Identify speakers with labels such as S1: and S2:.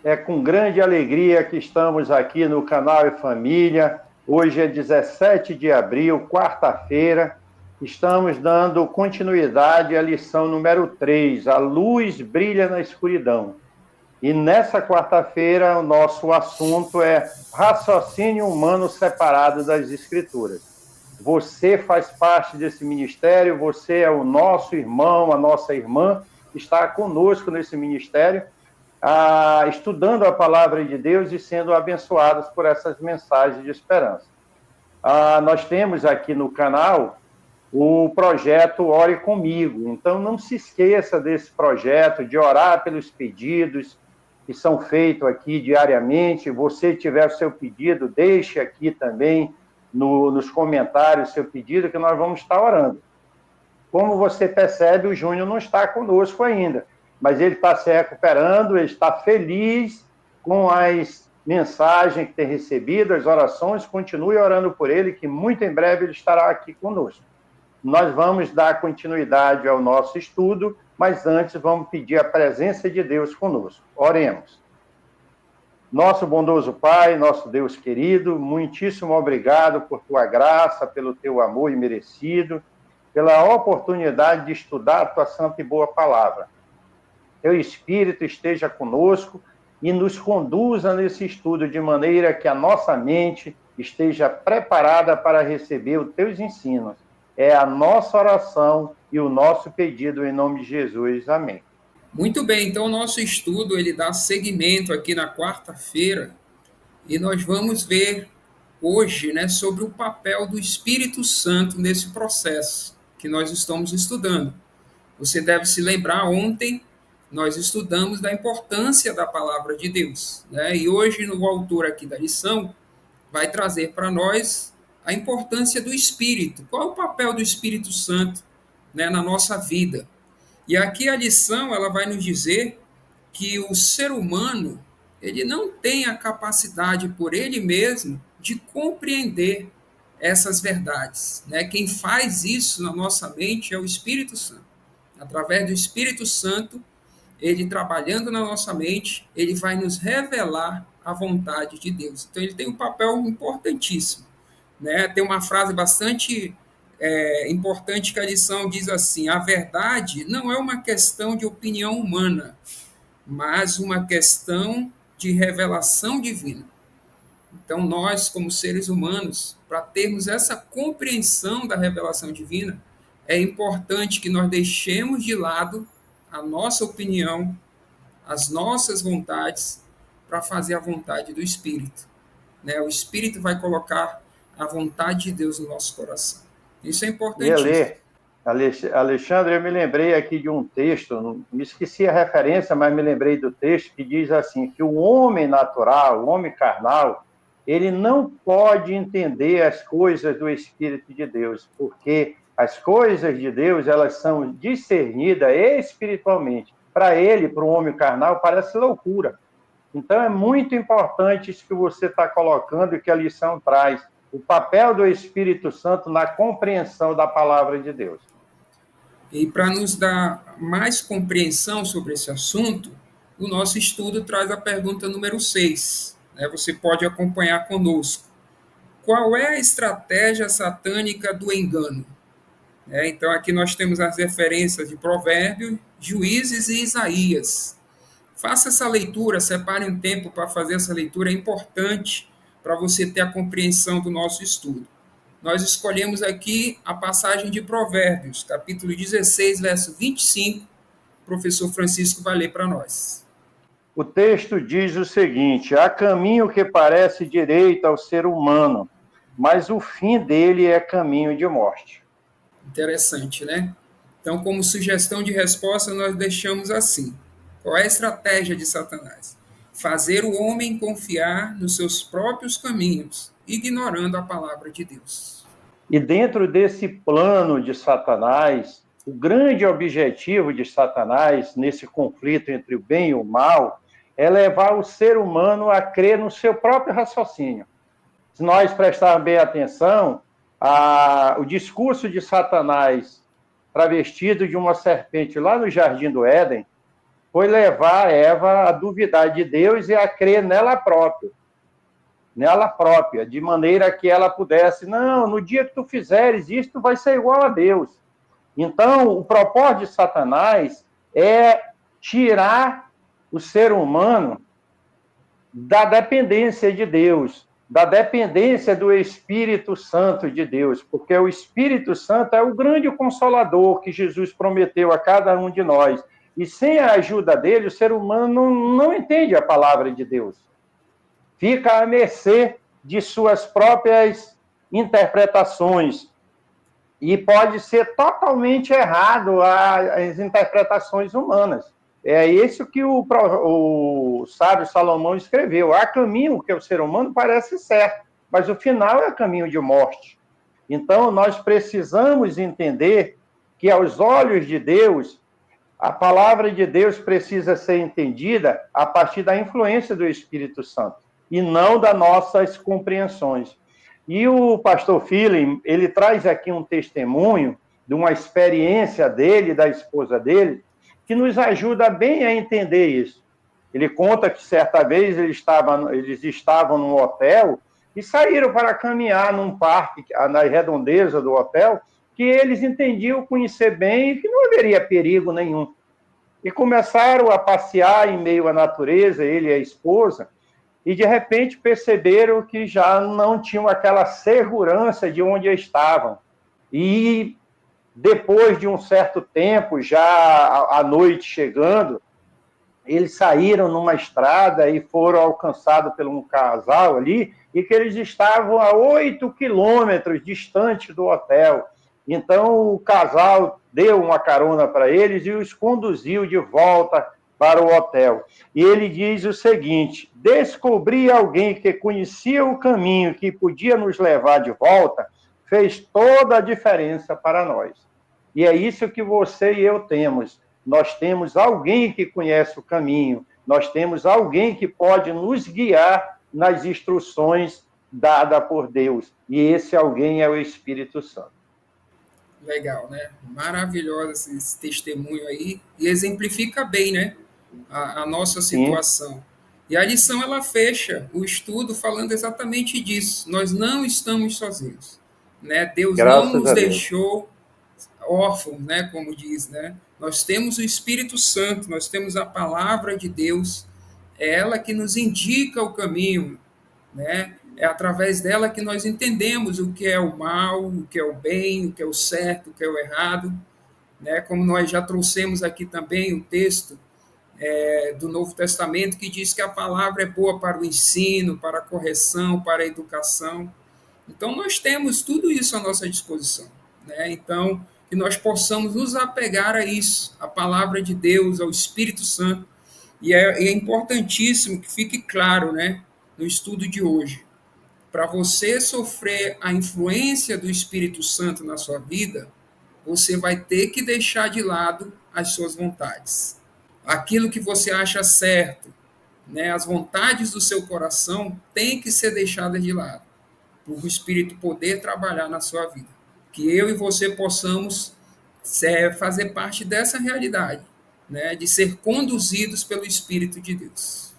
S1: É com grande alegria que estamos aqui no canal E Família. Hoje é 17 de abril, quarta-feira. Estamos dando continuidade à lição número 3, A Luz Brilha na Escuridão. E nessa quarta-feira, o nosso assunto é raciocínio humano separado das Escrituras. Você faz parte desse ministério, você é o nosso irmão, a nossa irmã, está conosco nesse ministério, estudando a palavra de Deus e sendo abençoados por essas mensagens de esperança. Nós temos aqui no canal o projeto Ore Comigo, então não se esqueça desse projeto, de orar pelos pedidos que são feitos aqui diariamente. Você tiver o seu pedido, deixe aqui também nos comentários o seu pedido, que nós vamos estar orando. Como você percebe, o Júnior não está conosco ainda, mas ele está se recuperando, ele está feliz com as mensagens que tem recebido, as orações. Continue orando por ele, que muito em breve ele estará aqui conosco. Nós vamos dar continuidade ao nosso estudo, mas antes vamos pedir a presença de Deus conosco. Oremos. Nosso bondoso Pai, nosso Deus querido, muitíssimo obrigado por tua graça, pelo teu amor imerecido, pela oportunidade de estudar a tua santa e boa palavra. Teu Espírito esteja conosco e nos conduza nesse estudo de maneira que a nossa mente esteja preparada para receber os teus ensinos. É a nossa oração e o nosso pedido em nome de Jesus. Amém.
S2: Muito bem, então o nosso estudo ele dá seguimento aqui na quarta-feira e nós vamos ver hoje, né, sobre o papel do Espírito Santo nesse processo que nós estamos estudando. Você deve se lembrar, ontem nós estudamos da importância da palavra de Deus, né? E hoje o autor aqui da lição vai trazer para nós a importância do Espírito. Qual é o papel do Espírito Santo, né, na nossa vida? E aqui a lição ela vai nos dizer que o ser humano ele não tem a capacidade por ele mesmo de compreender essas verdades, né? Quem faz isso na nossa mente é o Espírito Santo. Através do Espírito Santo, ele trabalhando na nossa mente, ele vai nos revelar a vontade de Deus. Então ele tem um papel importantíssimo, né? Tem uma frase bastante importante que a lição diz assim: a verdade não é uma questão de opinião humana, mas uma questão de revelação divina. Então, nós, como seres humanos, para termos essa compreensão da revelação divina, é importante que nós deixemos de lado a nossa opinião, as nossas vontades, para fazer a vontade do Espírito. Né? O Espírito vai colocar a vontade de Deus no nosso coração. Isso é importantíssimo.
S1: Alexandre, eu me lembrei aqui de um texto, me esqueci a referência, mas me lembrei do texto que diz assim, que o homem natural, o homem carnal, ele não pode entender as coisas do Espírito de Deus, porque as coisas de Deus, elas são discernidas espiritualmente. Para ele, para o homem carnal, parece loucura. Então, é muito importante isso que você está colocando e que a lição traz, o papel do Espírito Santo na compreensão da palavra de Deus.
S2: E para nos dar mais compreensão sobre esse assunto, o nosso estudo traz a pergunta número 6. Né? Você pode acompanhar conosco. Qual é a estratégia satânica do engano? Então, aqui nós temos as referências de Provérbios, Juízes e Isaías. Faça essa leitura, separe um tempo para fazer essa leitura, é importante para você ter a compreensão do nosso estudo. Nós escolhemos aqui a passagem de Provérbios, capítulo 16, verso 25. O professor Francisco vai ler para nós.
S1: O texto diz o seguinte: há caminho que parece direito ao ser humano, mas o fim dele é caminho de morte.
S2: Interessante, né? Então, como sugestão de resposta, nós deixamos assim. Qual é a estratégia de Satanás? Fazer o homem confiar nos seus próprios caminhos, ignorando a palavra de Deus.
S1: E dentro desse plano de Satanás, o grande objetivo de Satanás, nesse conflito entre o bem e o mal, é levar o ser humano a crer no seu próprio raciocínio. Se nós prestarmos bem atenção, o discurso de Satanás, travestido de uma serpente lá no Jardim do Éden, foi levar Eva a duvidar de Deus e a crer nela própria, de maneira que ela pudesse, não, no dia que tu fizeres isso, tu vai ser igual a Deus. Então, o propósito de Satanás é tirar o ser humano da dependência de Deus, da dependência do Espírito Santo de Deus, porque o Espírito Santo é o grande consolador que Jesus prometeu a cada um de nós. E sem a ajuda dele, o ser humano não entende a palavra de Deus. Fica à mercê de suas próprias interpretações. E pode ser totalmente errado as interpretações humanas. É isso que o sábio Salomão escreveu. Há caminho que o ser humano parece certo, mas o final é caminho de morte. Então, nós precisamos entender que, aos olhos de Deus, a palavra de Deus precisa ser entendida a partir da influência do Espírito Santo, e não das nossas compreensões. E o pastor Philip, ele traz aqui um testemunho de uma experiência dele, da esposa dele, que nos ajuda bem a entender isso. Ele conta que certa vez eles estavam num hotel e saíram para caminhar num parque, na redondeza do hotel, que eles entendiam conhecer bem e que não haveria perigo nenhum. E começaram a passear em meio à natureza, ele e a esposa, e de repente perceberam que já não tinham aquela segurança de onde estavam. E depois de um certo tempo, já à noite chegando, eles saíram numa estrada e foram alcançados por um casal ali, e que eles estavam a 8 quilômetros distante do hotel. Então o casal deu uma carona para eles e os conduziu de volta para o hotel. E ele diz o seguinte: descobrir alguém que conhecia o caminho, que podia nos levar de volta, fez toda a diferença para nós. E é isso que você e eu temos. Nós temos alguém que conhece o caminho, nós temos alguém que pode nos guiar nas instruções dadas por Deus. E esse alguém é o Espírito Santo.
S2: Legal, né? Maravilhoso esse testemunho aí, e exemplifica bem, né, a nossa
S1: Sim,
S2: situação. E a lição, ela fecha o estudo falando exatamente disso. Nós não estamos sozinhos, né? Deus não
S1: graças
S2: nos
S1: a Deus.
S2: deixou órfãos, né, como diz, né? Nós temos o Espírito Santo, nós temos a palavra de Deus, é ela que nos indica o caminho, né? É através dela que nós entendemos o que é o mal, o que é o bem, o que é o certo, o que é o errado, né? Como nós já trouxemos aqui também o texto do Novo Testamento que diz que a palavra é boa para o ensino, para a correção, para a educação. Então nós temos tudo isso à nossa disposição, né? Então que nós possamos nos apegar a isso, à palavra de Deus, ao Espírito Santo. E é importantíssimo que fique claro, né, no estudo de hoje, para você sofrer a influência do Espírito Santo na sua vida, você vai ter que deixar de lado as suas vontades. Aquilo que você acha certo, né, as vontades do seu coração têm que ser deixadas de lado, para o Espírito poder trabalhar na sua vida. Que eu e você possamos fazer parte dessa realidade, né, de ser conduzidos pelo Espírito de Deus.